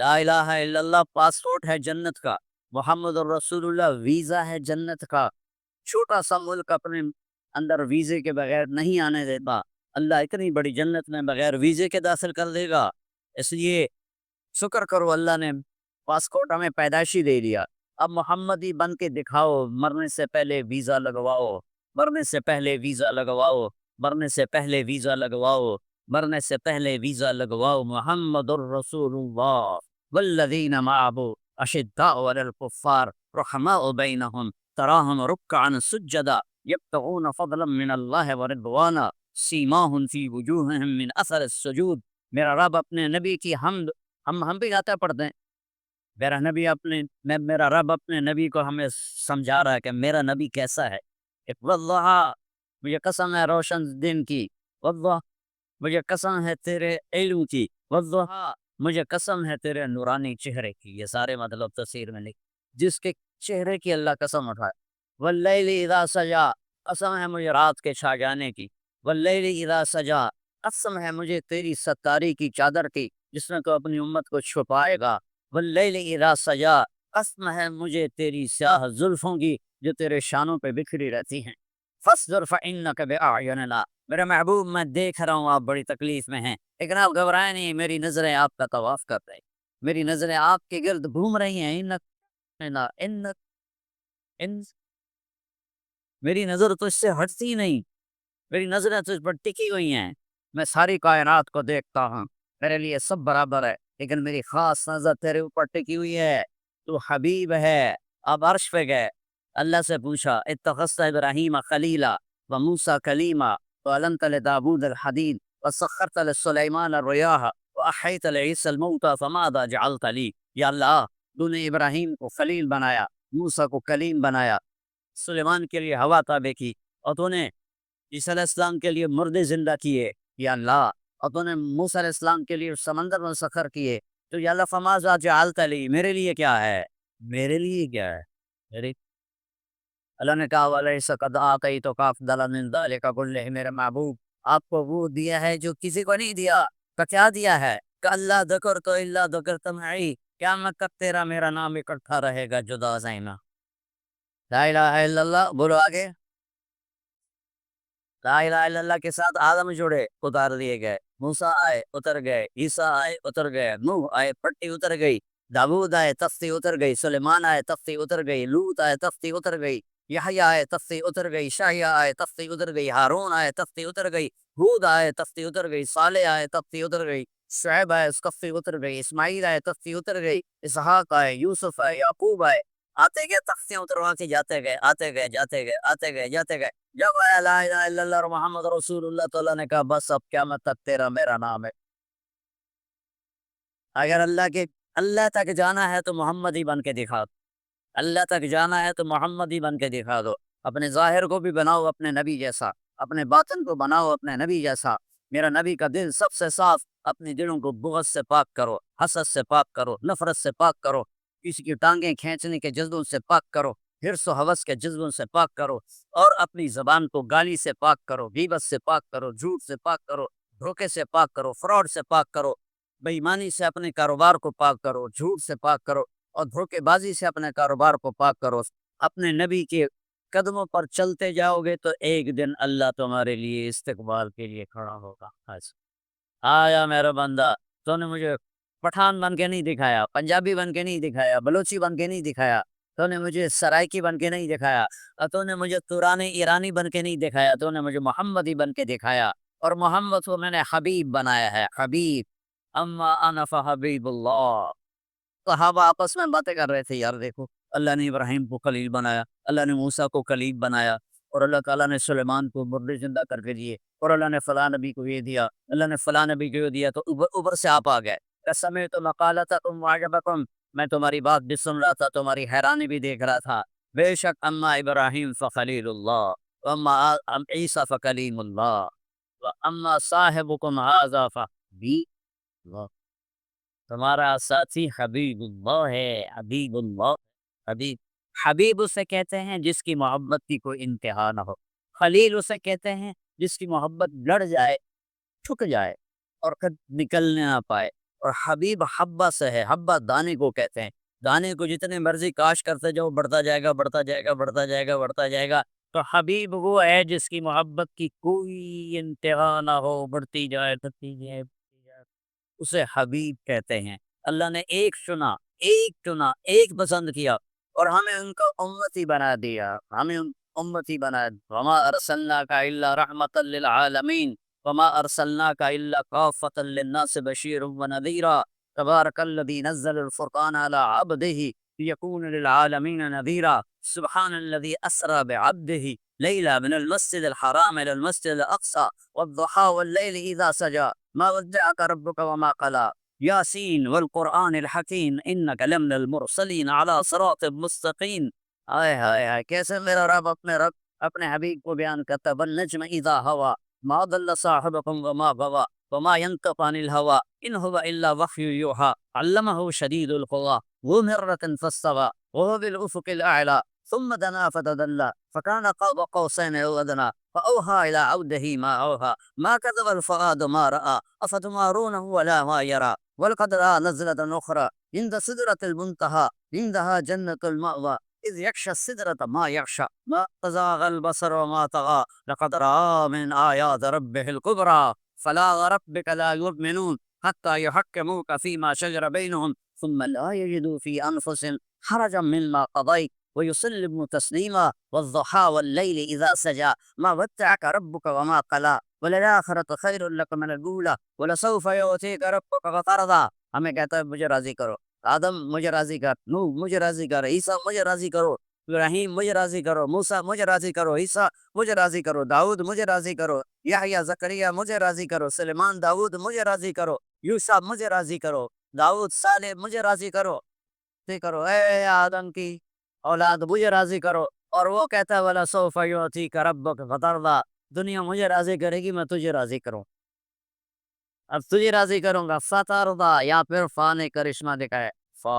لا الہ الا اللہ پاسپورٹ ہے جنت کا، محمد الرسول اللہ ویزا ہے جنت کا۔ چھوٹا سا ملک اپنے اندر ویزے کے بغیر نہیں آنے دیتا، اللہ اتنی بڑی جنت میں بغیر ویزے کے داخل کر دے گا۔ اس لیے شکر کرو، اللہ نے پاسپورٹ ہمیں پیدائشی دے دیا۔ اب محمدی بن کے دکھاؤ، مرنے سے پہلے ویزا لگواؤ، مرنے سے پہلے ویزا لگواؤ، مرنے سے پہلے ویزا لگواؤ، مرنے سے پہلے ویزا لگواؤ۔ محمد الرسول اللہ والذین معه اشداء علی الکفار رحماء بینہم تراہم رکعا سجدا یبتغون فضلا من اللہ ورضوانا سیماہم فی وجوہہم من اثر السجود۔ میرا رب اپنے نبی کی حمد، ہم بھی آتا پڑھتے ہیں، میرا رب اپنے نبی کو ہمیں سمجھا رہا ہے کہ میرا نبی کیسا ہے۔ واللہ مجھے قسم ہے روشن دن کی، واللہ مجھے قسم ہے تیرے علم کی، واللہ مجھے قسم ہے تیرے نورانی چہرے کی۔ یہ سارے مطلب تفسیر میں لکھ، جس کے چہرے کی اللہ قسم اٹھائے۔ واللیل اذا سجا، قسم ہے مجھے رات کے چھا جانے کی۔ واللیل اذا سجا، قسم ہے مجھے تیری ستاری کی چادر کی جس میں تو اپنی امت کو چھپائے گا۔ واللیل اذا سجا، قسم ہے مجھے تیری سیاہ زلفوں کی جو تیرے شانوں پہ بکھری رہتی ہیں۔ فاصبر فإنک بأعیننا، میرے محبوب میں دیکھ رہا ہوں آپ بڑی تکلیف میں ہیں، لیکن آپ گھبرائیں نہیں، میری نظریں آپ کا طواف کر رہی، میری نظریں آپ کے گرد گھوم رہی ہیں۔ میری نظر تو اس سے ہٹتی نہیں، میری نظریں تو اس پر ٹکی ہوئی ہیں۔ میں ساری کائنات کو دیکھتا ہوں، میرے لیے سب برابر ہے، لیکن میری خاص نظر تیرے اوپر ٹکی ہوئی ہے۔ تو حبیب ہے۔ اب عرش پہ گئے، اللہ سے پوچھا اتخذت ابراہیم خلیلا وموسیٰ کلیما وعلمت لداود الحدید وسخرت لسلیمان الریاح واحیت لعیسی الموتى فماذا جعلت لی۔ یا اللہ، تو نے ابراہیم کو خلیل بنایا، موسیٰ کو کلیم بنایا، سلیمان کے لیے ہوا تابع کی، اور تو نے عیسیٰ علیہ السلام کے لیے مردے زندہ کیے یا اللہ، اور تو نے موسیٰ علیہ السلام کے لیے سمندر میں سخر کیے، تو یا اللہ فماذا جعلت لی، میرے لیے کیا ہے، میرے لیے کیا ہے میری؟ اللہ نے کہا وَلَيْسَ قَدْ آتَيْتُكَ أَفْضَلَ مِنْ ذَلِكَ كُلِّهِ، میرے محبوب آپ کو وہ دیا ہے جو کسی کو نہیں دیا۔ تو کیا دیا ہے؟ کہ اللہ ذکر تو اللہ ذکرت معی، قیامت تک تیرا میرا نام اکٹھا رہے گا، جدا زینا۔ لا الہ الا اللہ بولو آگے۔ لا الہ الا اللہ کے ساتھ آدم جڑے، اتار دیے گئے، موسیٰ آئے اتر گئے، عیسیٰ آئے اتر گئے، نوح آئے پٹی اتر گئی، داود آئے تختی اتر گئی، سلیمان آئے تختی اتر گئی، لوط آئے تختی اتر گئی، یحییٰ آئے تختی اتر گئی، شاہیہ آئے تختی اتر گئی، ہارون آئے تختی اتر گئی، ہود آئے تختی اتر گئی، صالح آئے تختی اتر گئی، شعیب آئے تختی اتر گئی، اسماعیل آئے تختی اتر گئی، اسحاق آئے، یوسف آئے، یعقوب آئے، آتے گئے تختیاں اتروا کے جاتے گئے، آتے گئے جاتے گئے، آتے گئے جاتے گئے۔ جب آیا لا الہ الا اللہ اور محمد رسول اللہ، تو اللہ نے کہا بس اب قیامت تک تیرا میرا نام ہے۔ اگر اللہ تک جانا ہے تو محمد ہی بن کے دکھا دو، اللہ تک جانا ہے تو محمد ہی بن کے دکھا دو۔ اپنے ظاہر کو بھی بناؤ اپنے نبی جیسا، اپنے باطن کو بناؤ اپنے نبی جیسا۔ میرا نبی کا دل سب سے صاف، اپنی دلوں کو بغض سے پاک کرو، حسد سے پاک کرو، نفرت سے پاک کرو، کسی کی ٹانگیں کھینچنے کے جذبوں سے پاک کرو، حرص و ہوس کے جذبوں سے پاک کرو، اور اپنی زبان کو گالی سے پاک کرو، غیبت سے پاک کرو، جھوٹ سے پاک کرو، دھوکے سے پاک کرو، فراڈ سے پاک کرو، بے ایمانی سے اپنے کاروبار کو پاک کرو، جھوٹ سے پاک کرو، اور دھوکے بازی سے اپنے کاروبار کو پاک کرو۔ اپنے نبی کے قدموں پر چلتے جاؤ گے تو ایک دن اللہ تمہارے لیے استقبال کے لیے کھڑا ہوگا۔ آیا میرا بندہ، تو نے مجھے پٹھان بن کے نہیں دکھایا، پنجابی بن کے نہیں دکھایا، بلوچی بن کے نہیں دکھایا، تو نے مجھے سرائکی بن کے نہیں دکھایا، اور تو نے مجھے تورانی ایرانی بن کے نہیں دکھایا، تو نے مجھے محمدی بن کے دکھایا، اور محمد کو میں نے حبیب بنایا ہے، حبیب۔ اما انا فحبیب اللہ۔ صحابہ آپس میں باتیں کر رہے تھے، یار دیکھو اللہ نے ابراہیم کو خلیل بنایا، اللہ نے موسیٰ کو کلیم بنایا، اور اللہ تعالیٰ نے سلیمان کو مردے زندہ کر کے دیے، اور اللہ نے فلاں نبی کو یہ دیا، اللہ نے فلاں نبی کو یہ دیا، تو اوپر سے آپ آ گئے۔ سمعت مقالتکم وعجبکم، میں تمہاری بات بھی سن رہا تھا، تمہاری حیرانی بھی دیکھ رہا تھا۔ بے شک اما ابراہیم فخلیل اللہ واما عیسیٰ فکلیم اللہ واما صاحبکم ھذا فحبیب اللہ، تمہارا ساتھی حبیب اللہ ہے، حبیب اللہ۔ حبیب، حبیب اسے کہتے ہیں جس کی محبت کی کوئی انتہا نہ ہو، خلیل اسے کہتے ہیں جس کی محبت لڑ جائے، ٹھک جائے، اور پھر نکل نہ پائے، اور حبیب حبہ سے ہے، حبہ دانے کو کہتے ہیں، دانے کو جتنے مرضی کاش کرتے جاؤ بڑھتا جائے گا، بڑھتا جائے گا، بڑھتا جائے گا، بڑھتا جائے گا۔ تو حبیب وہ ہے جس کی محبت کی کوئی انتہا نہ ہو، بڑھتی جائے، بڑھتی جائے، بڑھتی جائے، اسے حبیب کہتے ہیں۔ اللہ نے ایک چنا، ایک پسند کیا اور ہمیں ان کو امتی بنا دیا، ہمیں امتی بنا دیا۔ وما ارسلناک الا رحمۃ للعالمین وما ارسلناک الا کافۃ للناس بشیر ونذیرا تبارک الذی نزل الفرقان علی عبدہ لیکون للعالمین نذیرا سبحان الذی اسری بعبدہ لیلا من المسجد الحرام الى المسجد الاقصى والضحى واللیل اذا سجى ما ودعك ربك وما قلى یاسین والقرآن الحکیم انک لمن المرسلین علی صراط مستقیم۔ آئے ہائے ہائے، کیسے میرا رب اپنے حبیب کو بیان کرتا ہے، والنجم اذا ہوا ما ضل صاحبکم وما غوى وما ينطق عن الهوى ان هو الا وحی یوحى علمه شدید القوى ذو مرة فاستوى وهو بالافق الاعلى ثم دنا فتدلى فكان قاب قوسين او ادنى فاوحى الى عبده ما اوحى ما كذب الفؤاد ما راى افتمارونه ولا ما يرى ولقد رأى نزلة أخرى عند سدرة المنتهى عندها جنة المأوى إذ يغشى السدرة ما يغشى ما تزاغ البصر وما طغى لقد رأى من آيات ربه الكبرى فلا وربك لا يؤمنون حتى يحكموك فيما شجر بينهم ثم لا يجدوا في أنفسهم حرجا مما قضيت ويسلموا تسليما والضحى والليل إذا سجى ما ودعك ربك وما قلى وللآخرة خير لك من الأولى ولسوف يؤتيك ربك فترضى۔ ہمیں کہتا ہے مجھے راضی کرو، آدم مجھے راضی کر، نوح مجھے راضی کر، عیسیٰ مجھے راضی کرو، ابراہیم مجھے راضی کرو، موسیٰ مجھے راضی کرو، عیسیٰ مجھے راضی کرو، داؤد مجھے راضی کرو، یحییٰ زکریا مجھے راضی کرو، سلیمان داؤد مجھے راضی کرو، یوسف مجھے راضی کرو، داؤد صالح مجھے راضی کرو، کرو اے آدم کی اولاد مجھے راضی کرو۔ اور وہ کہتا ہے وَلَسَوْفَ يُعْطِيكَ رَبُّكَ فَتَرْضَىٰ، دنیا مجھے راضی کرے گی، میں تجھے راضی کروں، اب تجھے راضی کروں گا۔ فترضا، یا پھر فا نے کرشمہ دکھائے، فا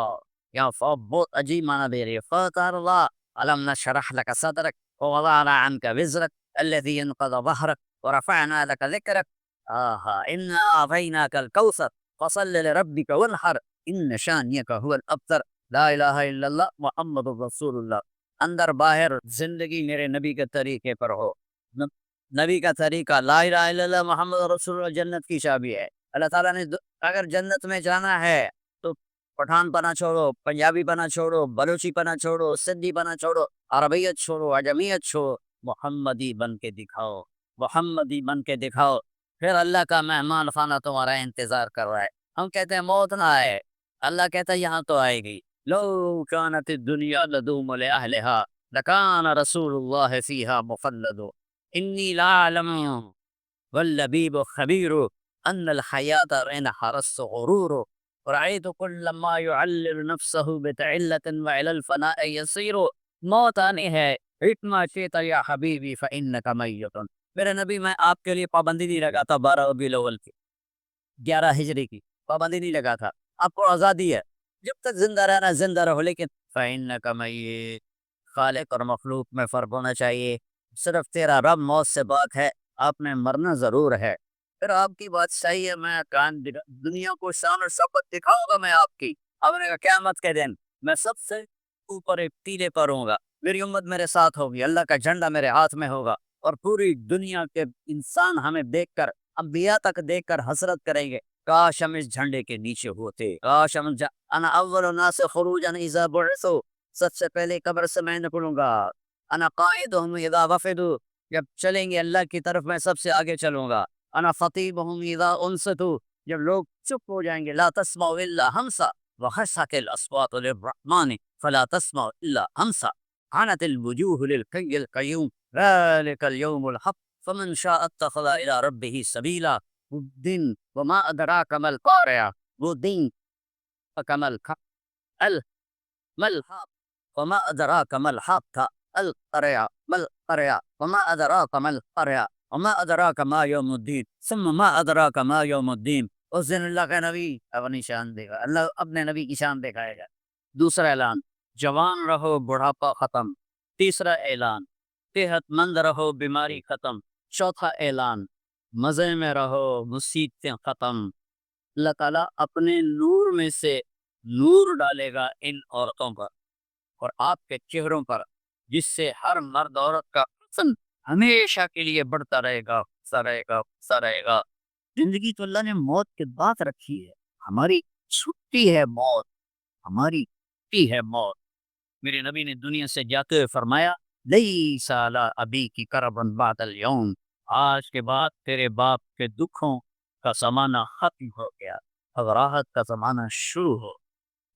یا فا بہت عجیب معنی دے رہی ہے۔ فترضا الم نشرح لك صدرك ووضعنا عنك وزرك الذي ينقض ظهرك ورفعنا لك ذكرك إنا أعطيناك الكوثر فصل لربك وانحر ان شانئك هو الابتر۔ لا الہ الا اللہ محمد رسول اللہ۔ اندر باہر زندگی میرے نبی کے طریقے پر ہو، نبی کا طریقہ لا الہ الا اللہ محمد رسول اللہ جنت کی چابی ہے۔ اللہ تعالیٰ نے اگر جنت میں جانا ہے تو پٹھان پنا چھوڑو، پنجابی پنا چھوڑو، بلوچی پنا چھوڑو، سندھی پنا چھوڑو، عربیت چھوڑو، عجمیت چھوڑو، محمدی بن کے دکھاؤ، محمدی بن کے دکھاؤ، پھر اللہ کا مہمان خانہ تمہارا انتظار کر رہا ہے۔ ہم کہتے ہیں موت نہ آئے، اللہ کہتا ہے یہاں تو آئے گی۔ لو كانت الدنيا لدوم لأهلها لكان رسول الله فيها مخلد إني لأعلم واللبيب خبير أن الحياة إن حرصت غرور رأيت كل ما يعلل نفسه بتعلة وإلى الفناء يصير موت آنی ہے اتنا شئت یا حبیبی فإنك میت۔ میرے نبی میں آپ کے لیے پابندی نہیں لگا تھا 12 ربیع الاول کی، 11 ہجری کی پابندی نہیں لگا تھا، آپ کو آزادی ہے، جب تک زندہ رہنا زندہ رہو، لیکن فإنك میت، خالق اور مخلوق میں فرق ہونا چاہیے۔ صرف تیرا رب موت سے پاک ہے، آپ نے مرنا ضرور ہے۔ پھر آپ کی بات صحیح ہے، میں دنیا کو شان اور شوکت دکھاؤں گا میں آپ کی، اب نے کہا قیامت کے دن میں سب سے اوپر ایک ٹیلے پر ہوں گا، میری امت میرے ساتھ ہوگی، اللہ کا جھنڈا میرے ہاتھ میں ہوگا، اور پوری دنیا کے انسان ہمیں دیکھ کر، انبیاء تک دیکھ کر حسرت کریں گے، کاش ہم اس جھنڈے کے نیچے ہوتے، کاش ہم انا اول الناس خروجا اذا بعثوا، سب سے پہلے قبر سے میں نکلوں گا، انا قائدهم اذا وفدوا، جب چلیں گے اللہ کی طرف میں سب سے آگے چلوں گا، انا خطیبهم اذا انصتوا، جب لوگ چپ ہو جائیں گے، لا تسمعوا الا همسا وخشعت الاصوات للرحمن فلا تسمعوا الا همسا عنت الوجوه للحي القيوم ذلك اليوم الحق فمن شاء اتخذ الى ربه سبيلا۔ وہ دن وما ادراک ما القارعہ، وہ دن کمل الحاق وما ادراک ما الحاق تھا، القرعہ ما القرعہ وما ادراک ما القرعہ وما ادراک ما یوم الدین ثم ما ادراک ما یوم الدین۔ اس دن اللہ کا نبی اپنی شان دے گا، اللہ اپنے نبی کی شان دکھائے گا۔ دوسرا اعلان، جوان رہو بڑھاپا ختم۔ تیسرا اعلان، صحت مند رہو بیماری ختم۔ چوتھا اعلان، مزے میں رہو مصیبتیں ختم۔ اللہ تعالیٰ اپنے نور میں سے نور ڈالے گا ان عورتوں پر اور آپ کے چہروں پر، جس سے ہر مرد عورت کا حسن ہمیشہ کے لیے بڑھتا رہے گا، بڑھتا رہے گا، بڑھتا رہے گا۔ زندگی تو اللہ نے موت کے بعد رکھی ہے، ہماری چھٹی ہے موت، ہماری چھٹی ہے موت۔ میرے نبی نے دنیا سے جاتے ہوئے فرمایا، لیس علی ابیک کربن بعد الیوم، آج کے بعد تیرے باپ کے دکھوں کا زمانہ ختم ہو گیا، اب راحت کا زمانہ شروع ہو۔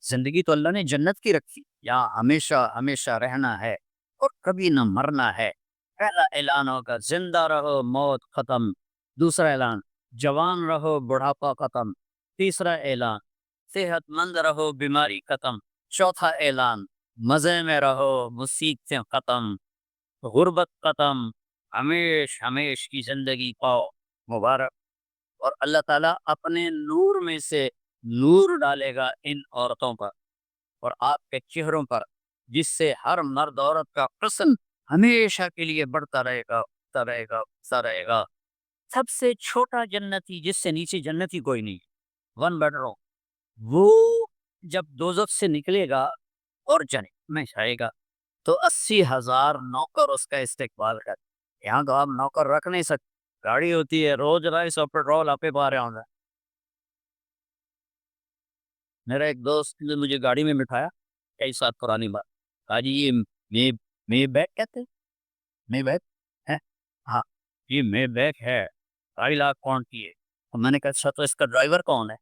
زندگی تو اللہ نے جنت کی رکھی، یہاں ہمیشہ ہمیشہ رہنا ہے اور کبھی نہ مرنا ہے۔ پہلا اعلان ہوگا زندہ رہو موت ختم، دوسرا اعلان جوان رہو بڑھاپا ختم، تیسرا اعلان صحت مند رہو بیماری ختم، چوتھا اعلان مزے میں رہو مصیبتیں ختم، غربت ختم، ہمیش ہمیش کی زندگی پاؤ مبارک۔ اور اللہ تعالیٰ اپنے نور میں سے نور ڈالے گا ان عورتوں پر اور آپ کے چہروں پر، جس سے ہر مرد عورت کا حسن ہمیشہ کے لیے بڑھتا رہے گا، بڑھتا رہے گا، بڑھتا رہے گا۔ سب سے چھوٹا جنتی، جس سے نیچے جنتی کوئی نہیں، ون بیڈ روم، وہ جب دوزخ سے نکلے گا اور جنت میں جائے گا تو 80,000 نوکر اس کا استقبال کر۔ یہاں تو آپ نوکر رکھ نہیں سکتے، گاڑی ہوتی ہے روز رائس اور پیٹرول آپ پا رہے ہوں گے۔ میرا ایک دوست نے مجھے گاڑی میں بٹھایا کئی سال پرانی بات، کہا جی یہ مے مے بیگ کہتے ہیں، مے بیگ ہے، ہاں یہ مے بیگ ہے 2.5 لاکھ کون کی ہے؟ اور میں نے کہا اچھا تو اس کا ڈرائیور کون ہے؟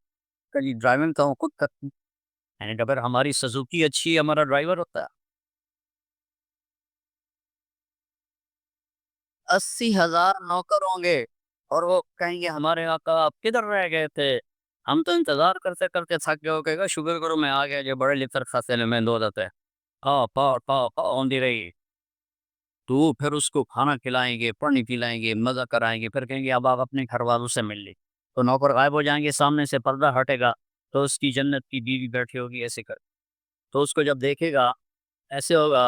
کہ جی ڈرائیونگ تو ہم خود کرتے ہیں۔ میں نے کہا پھر ہماری سزوکی اچھی ہے، ہمارا ڈرائیور ہوتا ہے۔ 80,000 نوکر ہوں گے اور وہ کہیں گے ہمارے آقا آپ کدھر رہ گئے تھے، ہم تو انتظار کرتے کرتے تھک گئے، کہے گا شکر کرو میں آ گیا، جو بڑے لطر خاصے میں دو دیتے پاؤ پاؤ پاؤ پاؤ ہوندی رہی، تو پھر اس کو کھانا کھلائیں گے، پانی پلائیں گے، مزہ کرائیں گے، پھر کہیں گے اب آپ اپنے گھر والوں سے مل لی، تو نوکر غائب ہو جائیں گے، سامنے سے پردہ ہٹے گا تو اس کی جنت کی بیوی بیٹھی ہوگی ایسے کر، تو اس کو جب دیکھے گا ایسے ہوگا،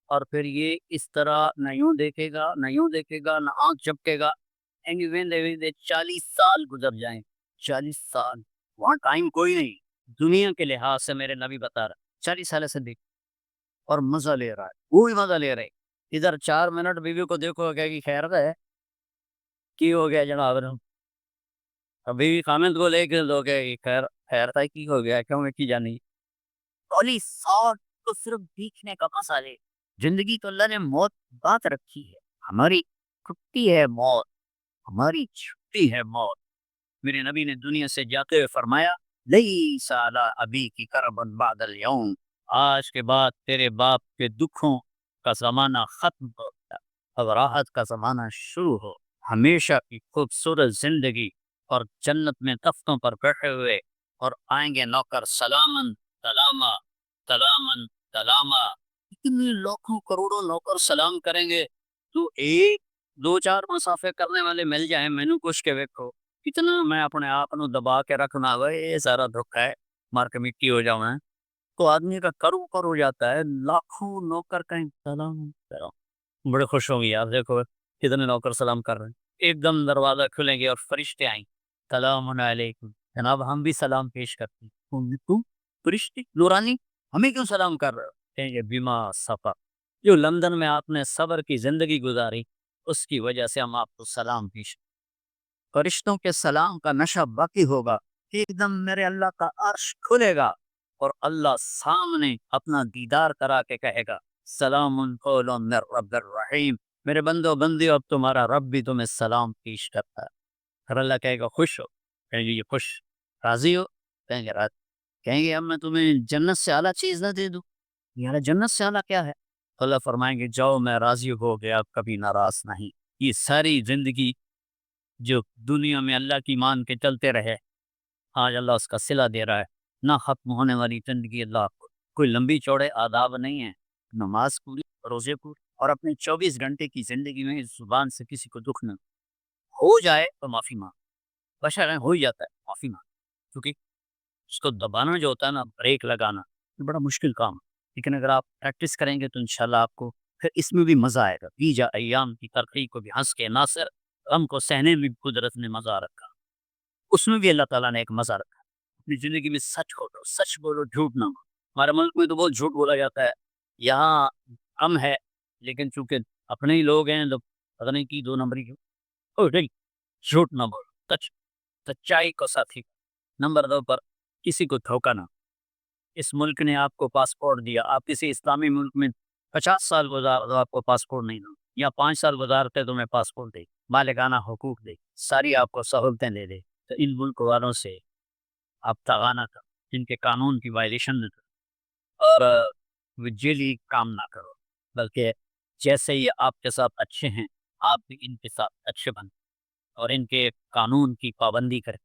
اور پھر یہ اس طرح نہ یوں دیکھے گا نہ یوں دیکھے گا نہ آنکھ جھپکے گا، 40 سال گزر جائیں، 40 سال، وہاں ٹائم کوئی نہیں دنیا کے لحاظ سے، میرے نبی بتا رہا 40 سال سے دیکھ اور مزہ لے رہا ہے، وہی مزہ لے رہے، ادھر 4 منٹ بیوی کو دیکھو کہ خیر ہے کی ہو گیا جناب، بیوی خامد کو لے کے لوگ خیر خیر تھا کی ہو گیا کیوں کی جانی، 40 سال تو صرف دیکھنے کا مزہ لے۔ زندگی تو اللہ نے موت بات رکھی ہے، ہماری چھٹی ہے موت، ہماری چھٹی ہے موت۔ میرے نبی نے دنیا سے جاتے ہوئے فرمایا، لیس علی ابیک کربن بعد الیوم، آج کے بعد تیرے باپ کے دکھوں کا زمانہ ختم ہو گیا، اب راحت کا زمانہ شروع ہو۔ ہمیشہ کی خوبصورت زندگی اور جنت میں تختوں پر بیٹھے ہوئے، اور آئیں گے نوکر سلامن سلاما سلامن سلاما، اتنے لاکھوں کروڑوں نوکر سلام کریں گے، تو ایک دو چار مسافے کرنے والے مل جائیں، مینو کچھ کے ویکھو کتنا میں اپنے آپ نو دبا کے رکھنا ہوا، یہ سارا دکھ ہے مار کے مٹی ہو جاؤں ہے، تو آدمی کا کرو جاتا ہے، لاکھوں نوکر کہیں سلام سلام، بڑے خوش ہوں گے یار، دیکھو کتنے نوکر سلام کر رہے ہیں، ایک دم دروازہ کھلیں گے اور فرشتے آئیں، سلام علیکم جناب، ہم بھی سلام پیش کرتے ہیں، تم فرشتے نورانی ہمیں کیوں سلام کر رہے ہو؟ کہیں گے بیما صفا، جو لندن میں آپ نے صبر کی زندگی گزاری اس کی وجہ سے ہم آپ کو سلام پیش، فرشتوں کے سلام کا نشہ باقی ہوگا، ایک دم میرے اللہ کا عرش کھلے گا اور اللہ سامنے اپنا دیدار کرا کے کہے گا سلام قول من رب الرحیم، میرے بندو بندیو اب تمہارا رب بھی تمہیں سلام پیش کرتا ہے، پھر اللہ کہے گا خوش ہو، کہیں گے یہ خوش، راضی ہو، کہیں گے راضی، کہیں گے اب میں تمہیں جنت سے اعلیٰ چیز نہ دے دوں، یار جنت سے اعلیٰ کیا ہے؟ اللہ فرمائیں گے جاؤ میں راضی ہو گیا، اب کبھی ناراض نہیں۔ یہ ساری زندگی جو دنیا میں اللہ کی مان کے چلتے رہے، آج اللہ اس کا صلہ دے رہا ہے، نہ ختم ہونے والی زندگی اللہ کو، کوئی لمبی چوڑے آداب نہیں ہیں، نماز پوری، روزے پوری، اور اپنے 24 گھنٹے کی زندگی میں اس زبان سے کسی کو دکھ نہ ہو جائے تو معافی مانگ، بشر ہو ہی جاتا ہے معافی مانگ، کیونکہ اس کو دبانا جو ہوتا ہے نا، بریک لگانا، یہ بڑا مشکل کام ہے، لیکن اگر آپ پریکٹس کریں گے تو انشاءاللہ آپ کو پھر اس میں بھی مزہ آئے گا، بیجا ایام کی ترقی کو بھی ہنس کے، ناصر غم کو سہنے میں بھی قدرت نے مزہ رکھا۔ اس میں بھی اللہ تعالیٰ نے ایک مزہ رکھا. اپنی زندگی میں سچ بولو جھوٹ نہ بولو. ہمارے ملک میں تو بہت جھوٹ بولا جاتا ہے, یہاں کم ہے, لیکن چونکہ اپنے ہی لوگ ہیں تو پتہ نہیں کی 2 نمبری کیوں. نہیں, جھوٹ نہ بولو, سچائی کو ساتھی. نمبر 2 پر کسی کو دھوکہ نہ. اس ملک نے آپ کو پاسپورٹ دیا, آپ کسی اسلامی ملک میں 50 سال گزار دو, آپ کو پاسپورٹ نہیں دو, یا 5 سال گزارتے تو میں پاسپورٹ دے, مالکانہ حقوق دے, ساری آپ کو سہولتیں دے دے, تو ان ملک والوں سے آپ تغانہ کرو, جن کے قانون کی وائلیشن نہ کرو, اور جیلی کام نہ کرو, بلکہ جیسے یہ آپ کے ساتھ اچھے ہیں آپ بھی ان کے ساتھ اچھے بن, اور ان کے قانون کی پابندی کریں.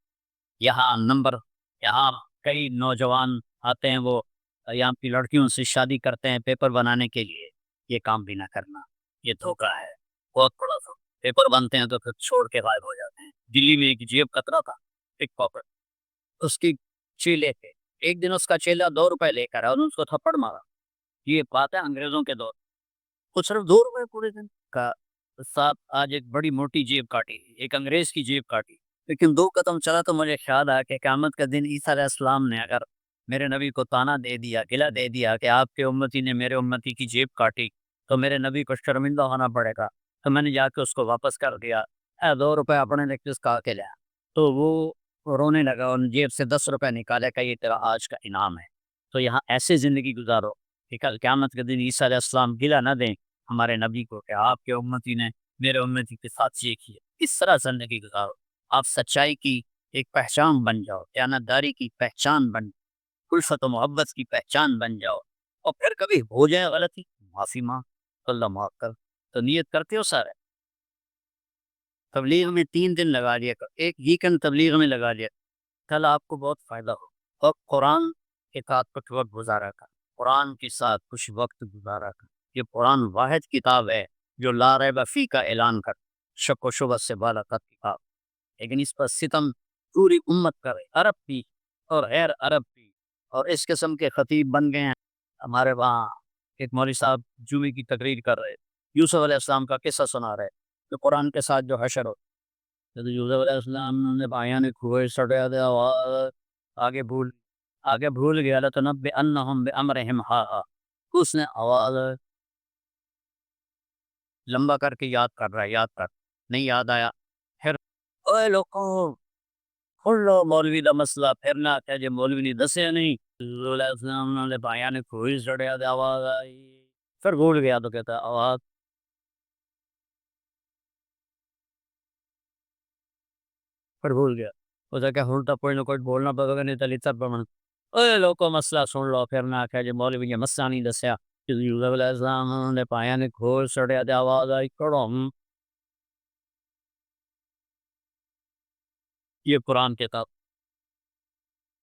یہاں کئی نوجوان آتے ہیں, وہ یہاں کی لڑکیوں سے شادی کرتے ہیں پیپر بنانے کے لیے. یہ کام بھی نہ کرنا, یہ دھوکہ ہے بہت بڑا دھوکہ. پیپر بنتے ہیں تو پھر چھوڑ کے غائب ہو جاتے ہیں. دلی میں ایک جیب کترا تھا, ایک پاکٹ, اس کی چیلے پہ ایک دن اس کا چیلا 2 روپے لے کر آیا اور اس کو تھپڑ مارا. یہ بات ہے انگریزوں کے دور, وہ صرف 2 روپے پورے دن کا ساتھ. آج ایک بڑی موٹی جیب کاٹی, ایک انگریز کی جیب کاٹی, لیکن 2 قدم چلا تو مجھے خیال آیا کہ قیامت کا دن عیسیٰ علیہ السلام نے اگر میرے نبی کو تانا دے دیا, گلہ دے دیا کہ آپ کے امتی نے میرے امتی کی جیب کاٹی, تو میرے نبی کو شرمندہ ہونا پڑے گا. تو میں نے جا کے اس کو واپس کر دیا, 2 روپے اپنے نے کس کا کے لیا. تو وہ رونے لگا اور جیب سے 10 روپے نکالے کہ یہ تیرا آج کا انعام ہے. تو یہاں ایسے زندگی گزارو کہ کل قیامت کے دن عیسیٰ علیہ السلام گلہ نہ دیں ہمارے نبی کو کہ آپ کے امتی نے میرے امتی کے ساتھ یہ کیا. اس طرح زندگی گزارو, آپ سچائی کی ایک پہچان بن جاؤ, دیانتداری کی پہچان بن جاؤ, الفت و محبت کی پہچان بن جاؤ. اور پھر کبھی ہو جائے غلطی, معافی مانگ, اللہ معاف کر. تو نیت کرتے ہو سارے, تبلیغ میں 3 دن لگا لیا کر, ایک ویکنڈ تبلیغ میں لگا لیا, کل آپ کو بہت فائدہ ہو. اور قرآن کے ساتھ کچھ وقت گزارا کر, قرآن کے ساتھ کچھ وقت گزارا کر. یہ قرآن واحد کتاب ہے جو لا ریب فیہ کا اعلان کر, شک و شبہ سے بالا تر کتاب, لیکن اس پر ستم پوری امت کرے, عرب بھی اور غیر عرب بھی. اور اس قسم کے خطیب بن گئے ہیں. ہمارے وہاں ایک مولوی صاحب جمعے کی تقریر کر رہے, یوسف علیہ السلام کا قصہ سنا رہے, تو قرآن کے ساتھ جو حشر ہو, تو یوسف علیہ السلام نے بھائیاں نے کھوئے سٹیا دیا, آگے بھول گیا, لتنبئنہم بامرہم ہاہا, اس نے آواز لمبا کر کے یاد کر رہا ہے, یاد کر نہیں یاد آیا. پھر اوے لوگوں کھلو مولوی دا مسئلہ, پھر نہ کہ جی مولوی نے دسیا نہیں. یوسف علیہ السلام نے بھائیاں نے کھوئے سٹیا دیا, آواز آئی, پھر بھول گیا تو کہتا آواز, پھر بھول گیا. اسے کہ ہلتا کوئی نہ کوئی بولنا پڑے گا, نہیں تو لطر پڑھنا. اے لوگوں مسئلہ سن لو, پھر نہ کہ جی مولوی نے مسئلہ نہیں دسیا. یوسف علیہ السلام نے بھائیاں نے کھوئے سٹیا دیا, آواز آئی کڑم. یہ قرآن کتاب,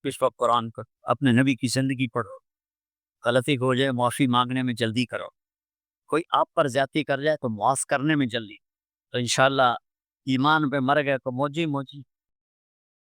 اس وقت قرآن کو اپنے نبی کی زندگی پڑھو, غلطی ہو جائے معافی مانگنے میں جلدی کرو, کوئی آپ پر زیادتی کر جائے تو معاف کرنے میں جلدی. تو انشاءاللہ ایمان پہ مر گئے تو موجی